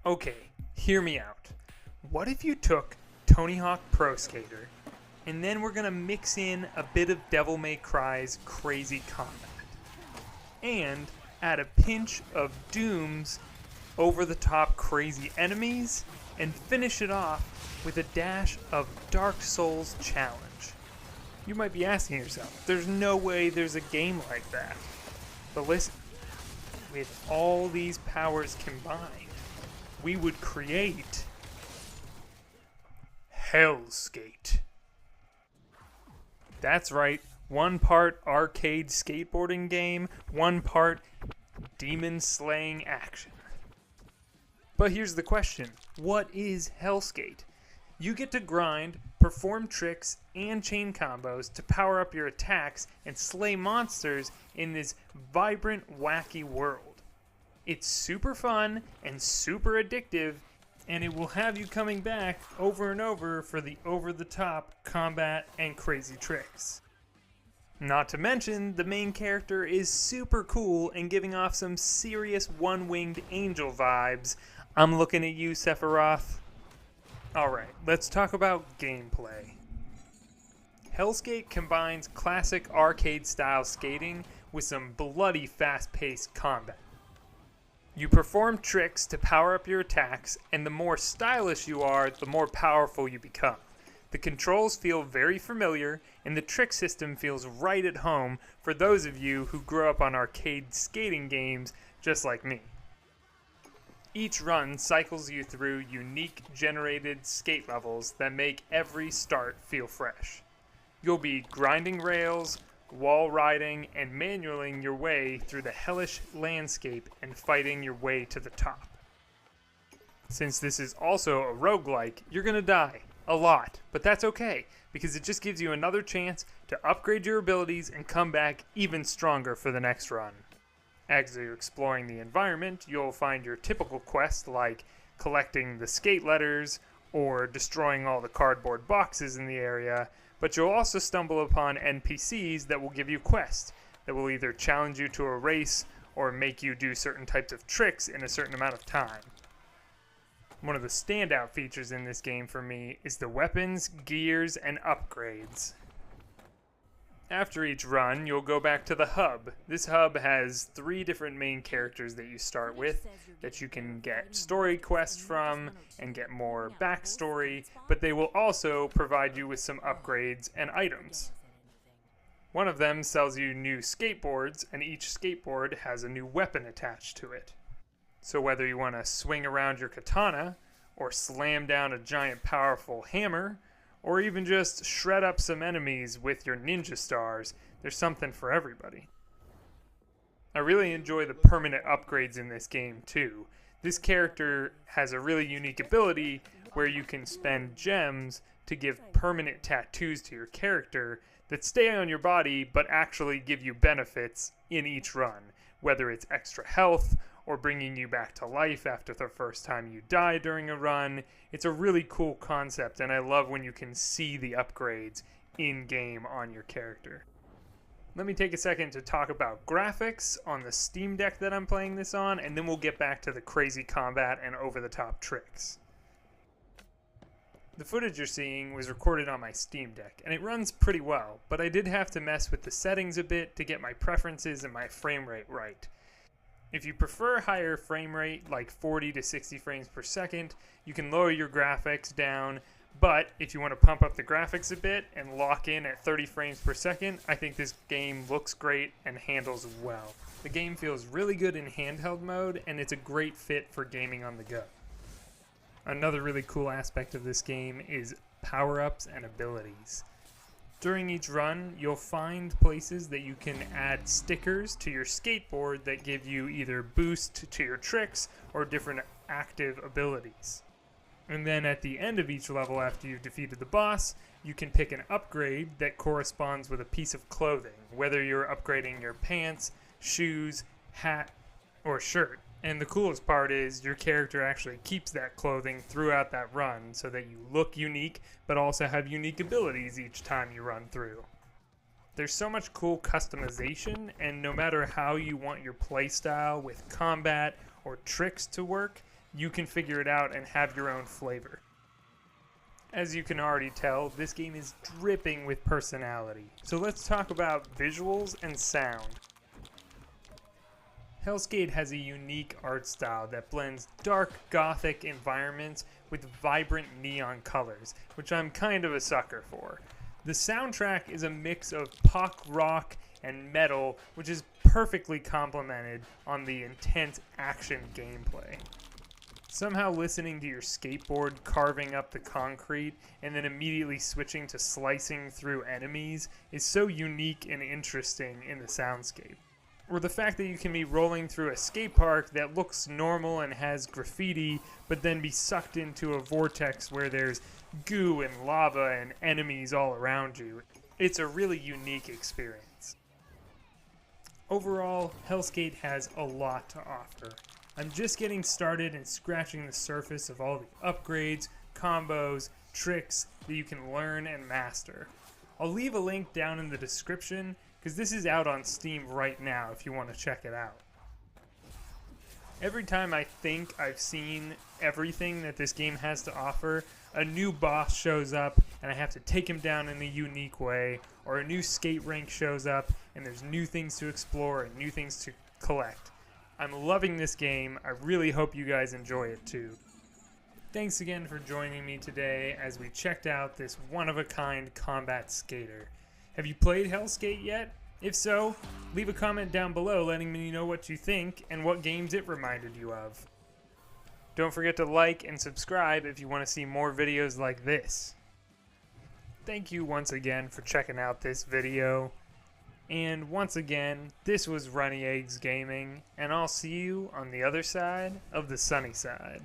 Okay, hear me out. What if you took Tony Hawk Pro Skater, and then we're gonna mix in a bit of Devil May Cry's crazy combat, and add a pinch of Doom's over-the-top crazy enemies, and finish it off with a dash of Dark Souls challenge. You might be asking yourself, there's no way there's a game like that. But listen, with all these powers combined, we would create Helskate. That's right, one part arcade skateboarding game, one part demon slaying action. But here's the question, what is Helskate? You get to grind, perform tricks, and chain combos to power up your attacks and slay monsters in this vibrant, wacky world. It's super fun and super addictive, and it will have you coming back over and over for the over-the-top combat and crazy tricks. Not to mention, the main character is super cool and giving off some serious one-winged angel vibes. I'm looking at you, Sephiroth. Alright, let's talk about gameplay. Helskate combines classic arcade-style skating with some bloody fast-paced combat. You perform tricks to power up your attacks, and the more stylish you are, the more powerful you become. The controls feel very familiar, and the trick system feels right at home for those of you who grew up on arcade skating games just like me. Each run cycles you through unique generated skate levels that make every start feel fresh. You'll be grinding rails, wall riding, and manualing your way through the hellish landscape and fighting your way to the top. Since this is also a roguelike, you're gonna die. A lot. But that's okay, because it just gives you another chance to upgrade your abilities and come back even stronger for the next run. As you're exploring the environment, you'll find your typical quests like collecting the skate letters or destroying all the cardboard boxes in the area, but you'll also stumble upon NPCs that will give you quests that will either challenge you to a race or make you do certain types of tricks in a certain amount of time. One of the standout features in this game for me is the weapons, gears, and upgrades. After each run, you'll go back to the hub. This hub has 3 different main characters that you start with that you can get story quests from and get more backstory, but they will also provide you with some upgrades and items. One of them sells you new skateboards, and each skateboard has a new weapon attached to it. So whether you want to swing around your katana, or slam down a giant powerful hammer, or even just shred up some enemies with your ninja stars, there's something for everybody. I really enjoy the permanent upgrades in this game too. This character has a really unique ability where you can spend gems to give permanent tattoos to your character that stay on your body but actually give you benefits in each run, whether it's extra health or bringing you back to life after the first time you die during a run. It's a really cool concept, and I love when you can see the upgrades in-game on your character. Let me take a second to talk about graphics on the Steam Deck that I'm playing this on, and then we'll get back to the crazy combat and over-the-top tricks. The footage you're seeing was recorded on my Steam Deck, and it runs pretty well, but I did have to mess with the settings a bit to get my preferences and my frame rate right. If you prefer higher frame rate, like 40 to 60 frames per second, you can lower your graphics down, but if you want to pump up the graphics a bit and lock in at 30 frames per second, I think this game looks great and handles well. The game feels really good in handheld mode, and it's a great fit for gaming on the go. Another really cool aspect of this game is power-ups and abilities. During each run, you'll find places that you can add stickers to your skateboard that give you either boost to your tricks or different active abilities. And then at the end of each level, after you've defeated the boss, you can pick an upgrade that corresponds with a piece of clothing, whether you're upgrading your pants, shoes, hat, or shirt. And the coolest part is your character actually keeps that clothing throughout that run so that you look unique, but also have unique abilities each time you run through. There's so much cool customization, and no matter how you want your playstyle with combat or tricks to work, you can figure it out and have your own flavor. As you can already tell, this game is dripping with personality. So let's talk about visuals and sound. Helskate has a unique art style that blends dark gothic environments with vibrant neon colors, which I'm kind of a sucker for. The soundtrack is a mix of pop rock and metal, which is perfectly complemented on the intense action gameplay. Somehow listening to your skateboard carving up the concrete and then immediately switching to slicing through enemies is so unique and interesting in the soundscape. Or the fact that you can be rolling through a skate park that looks normal and has graffiti, but then be sucked into a vortex where there's goo and lava and enemies all around you. It's a really unique experience. Overall, Helskate has a lot to offer. I'm just getting started and scratching the surface of all the upgrades, combos, tricks that you can learn and master. I'll leave a link down in the description because this is out on Steam right now if you want to check it out. Every time I think I've seen everything that this game has to offer, a new boss shows up and I have to take him down in a unique way, or a new skate rink shows up and there's new things to explore and new things to collect. I'm loving this game. I really hope you guys enjoy it too. Thanks again for joining me today as we checked out this one-of-a-kind combat skater. Have you played Helskate yet? If so, leave a comment down below letting me know what you think and what games it reminded you of. Don't forget to like and subscribe if you want to see more videos like this. Thank you once again for checking out this video. And once again, this was Runny Eggs Gaming, and I'll see you on the other side of the sunny side.